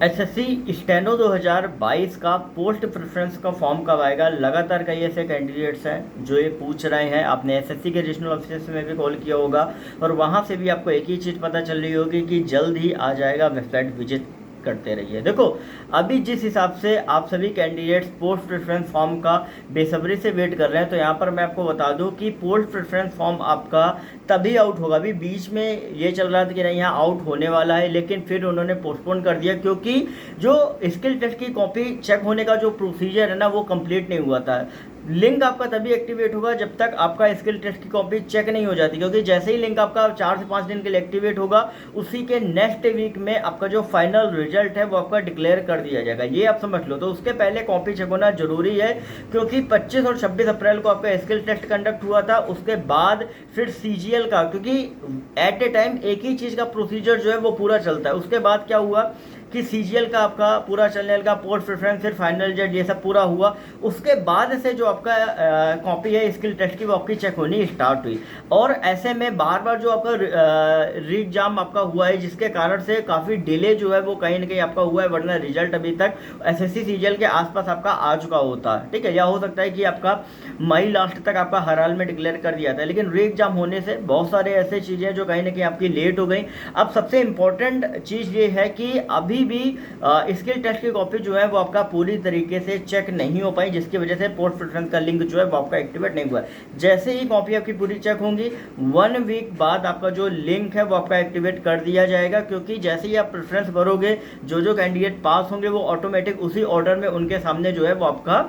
SSC steno 2022 का post preference का form कब आएगा। लगातार कई ऐसे कैंडिडेट्स हैं जो ये पूछ रहे हैं। आपने एसएससी के रीजनल ऑफिस में भी कॉल किया होगा और वहाँ से भी आपको एक ही चीज़ पता चल रही होगी कि जल्द ही आ जाएगा, वेबसाइट विजिट करते रहिए। देखो, अभी जिस हिसाब से आप सभी कैंडिडेट्स पोस्ट प्रेफरेंस फॉर्म का बेसब्री से वेट कर रहे हैं, तो यहाँ पर मैं आपको बता दूं कि पोस्ट प्रेफरेंस फॉर्म आपका तभी आउट होगा। अभी बीच में ये चल रहा था कि नहीं, यहाँ आउट होने वाला है, लेकिन फिर उन्होंने पोस्टपोन कर दिया क्योंकि जो स्किल टेस्ट की कॉपी चेक होने का जो प्रोसीजर है ना, वो कंप्लीट नहीं हुआ था। लिंक आपका तभी एक्टिवेट होगा जब तक आपका स्किल टेस्ट की कॉपी चेक नहीं हो जाती, क्योंकि जैसे ही लिंक आपका 4 से 5 दिन के लिए एक्टिवेट होगा, उसी के नेक्स्ट वीक में आपका जो फाइनल रिजल्ट है वो आपका डिक्लेयर कर दिया जाएगा। ये आप समझ लो। तो उसके पहले कॉपी चेक होना जरूरी है, क्योंकि 25 और 26 अप्रैल को आपका स्किल टेस्ट कंडक्ट हुआ था। उसके बाद फिर सीजीएल का, क्योंकि एट ए टाइम एक ही चीज़ का प्रोसीजर जो है वो पूरा चलता है। उसके बाद क्या हुआ कि सीजीएल का आपका पूरा चलने लगा, पोस्ट प्रेफरेंस, फिर फाइनल रिजल्ट, ये सब पूरा हुआ। उसके बाद से जो आपका कॉपी है स्किल टेस्ट की, वो आपकी चेक होनी स्टार्ट हुई। और ऐसे में बार बार जो आपका री एग्जाम आपका हुआ है, जिसके कारण से काफ़ी डिले जो है वो कहीं ना कहीं आपका हुआ है, वरना रिजल्ट अभी तक एसएससी सीजीएल के आसपास आपका आ चुका होता है। ठीक है, या हो सकता है कि आपका मई लास्ट तक आपका हर हाल में डिक्लेयर कर दिया था, लेकिन री एग्जाम होने से बहुत सारे ऐसे चीज़ें जो कहीं ना कहीं आपकी लेट हो गई। अब सबसे इंपॉर्टेंट चीज़ ये है कि अभी भी स्किल टेस्ट की कॉपी जो है वो आपका पूरी तरीके से चेक नहीं हो पाई, जिसकी वजह से पोस्ट प्रेफरेंस का लिंक जो है वो आपका एक्टिवेट नहीं हुआ। जैसे ही कॉपी आपकी पूरी चेक होंगी, 1 वीक बाद आपका जो लिंक है वो आपका एक्टिवेट कर दिया जाएगा, क्योंकि जैसे ही आप प्रेफरेंस भरोगे, जो कैंडिडेट पास होंगे वो ऑटोमेटिक उसी ऑर्डर में उनके सामने जो है वो आपका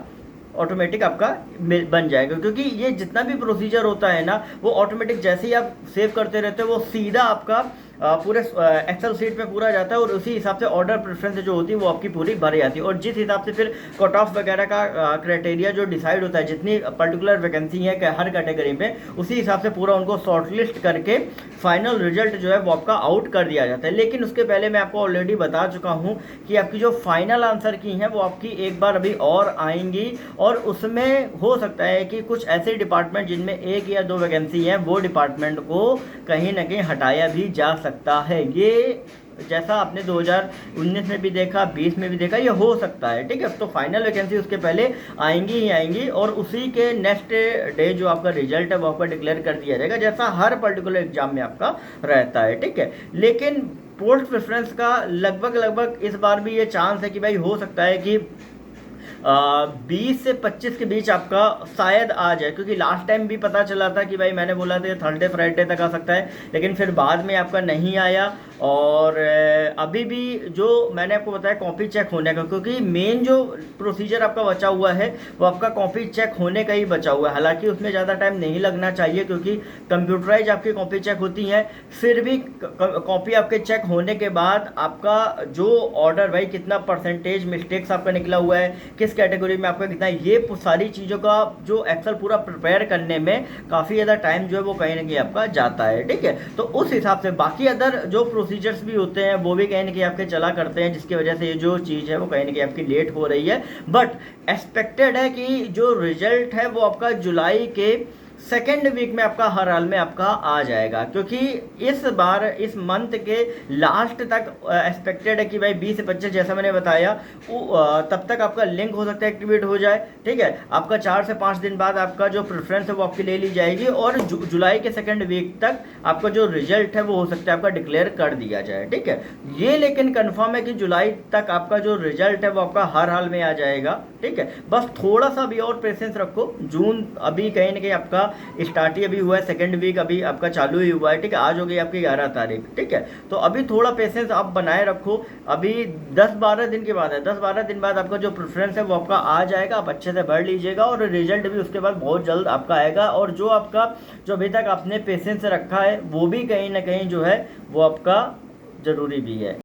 ऑटोमेटिक आपका बन जाएगा। क्योंकि ये जितना भी प्रोसीजर होता है ना, वो ऑटोमेटिक जैसे ही आप सेव करते रहते हो, वो सीधा आपका पूरे एक्सेल सीट में पूरा जाता है, और उसी हिसाब से ऑर्डर प्रेफरेंस जो होती है वो आपकी पूरी भरी जाती है। और जिस हिसाब से फिर कट ऑफ वगैरह का क्राइटेरिया जो डिसाइड होता है, जितनी पर्टिकुलर वैकेंसी है हर कैटेगरी में, उसी हिसाब से पूरा उनको शॉर्टलिस्ट करके फाइनल रिजल्ट जो है वो आपका आउट कर दिया जाता है। लेकिन उसके पहले मैं आपको ऑलरेडी बता चुका हूँ कि आपकी जो फाइनल आंसर की हैं वो आपकी एक बार अभी और आएंगी, और उसमें हो सकता है कि कुछ ऐसे डिपार्टमेंट जिनमें 1 या 2 वैकेंसी हैं, वो डिपार्टमेंट को कहीं ना कहीं हटाया भी जा सकता है। ये जैसा आपने 2019 में भी देखा, 20 में भी देखा, ये हो सकता है। ठीक है, तो फाइनल वैकेंसी उसके पहले आएंगी ही आएंगी, और उसी के नेक्स्ट डे जो आपका रिजल्ट है वो आपका डिक्लेयर कर दिया जाएगा, जैसा हर पर्टिकुलर एग्जाम में आपका रहता है। ठीक है, लेकिन पोस्ट प्रेफरेंस का लगभग इस बार भी ये चांस है कि भाई हो सकता है कि 20 से 25 के बीच आपका शायद आ जाए, क्योंकि लास्ट टाइम भी पता चला था कि भाई मैंने बोला था थर्सडे फ्राइडे तक आ सकता है, लेकिन फिर बाद में आपका नहीं आया। और अभी भी जो मैंने आपको बताया कॉपी चेक होने का, क्योंकि मेन जो प्रोसीजर आपका बचा हुआ है वो आपका कॉपी चेक होने का ही बचा हुआ है। हालांकि उसमें ज़्यादा टाइम नहीं लगना चाहिए, क्योंकि कंप्यूटराइज आपकी कॉपी चेक होती है। फिर भी कॉपी आपके चेक होने के बाद आपका जो ऑर्डर, भाई कितना परसेंटेज मिस्टेक्स आपका निकला हुआ है, किस कैटेगरी में आपका कितना, ये सारी चीज़ों का जो एक्सेल पूरा प्रिपेयर करने में काफ़ी ज़्यादा टाइम जो है वो कहीं ना कहीं आपका जाता है। ठीक है, तो उस हिसाब से बाकी अदर जो प्रोसीजर्स भी होते हैं वो भी कहीं ना कहीं आपके चला करते हैं, जिसकी वजह से ये जो चीज़ है वो कहीं ना कहीं आपकी लेट हो रही है। बट एक्सपेक्टेड है कि जो रिजल्ट है वो आपका जुलाई के सेकेंड वीक में आपका हर हाल में आपका आ जाएगा, क्योंकि इस बार इस मंथ के लास्ट तक एक्सपेक्टेड है कि भाई 20 से 25 जैसा मैंने बताया, तब तक आपका लिंक हो सकता है एक्टिवेट हो जाए। ठीक है, आपका 4 से 5 दिन बाद आपका जो प्रेफरेंस है वो आपकी ले ली जाएगी, और जुलाई के सेकेंड वीक तक आपका जो रिजल्ट है वो हो सकता है आपका डिक्लेयर कर दिया जाए। ठीक है, ये लेकिन कन्फर्म है कि जुलाई तक आपका जो रिजल्ट है वो आपका हर हाल में आ जाएगा। ठीक है, बस थोड़ा सा भी और पेशेंस रखो। जून अभी कहीं ना कहीं आपका स्टार्ट ही अभी हुआ है, सेकेंड वीक अभी आपका चालू ही हुआ है। ठीक है, आज हो गई आपकी 11 तारीख। ठीक है, तो अभी थोड़ा पेशेंस आप बनाए रखो। अभी 10-12 दिन के बाद है, 10-12 दिन बाद आपका जो प्रेफरेंस है वो आपका आ जाएगा। आप अच्छे से भर लीजिएगा, और रिजल्ट भी उसके बाद बहुत जल्द आपका आएगा। और जो आपका जो अभी तक आपने पेशेंस रखा है वो भी कहीं ना कहीं जो है वो आपका ज़रूरी भी है।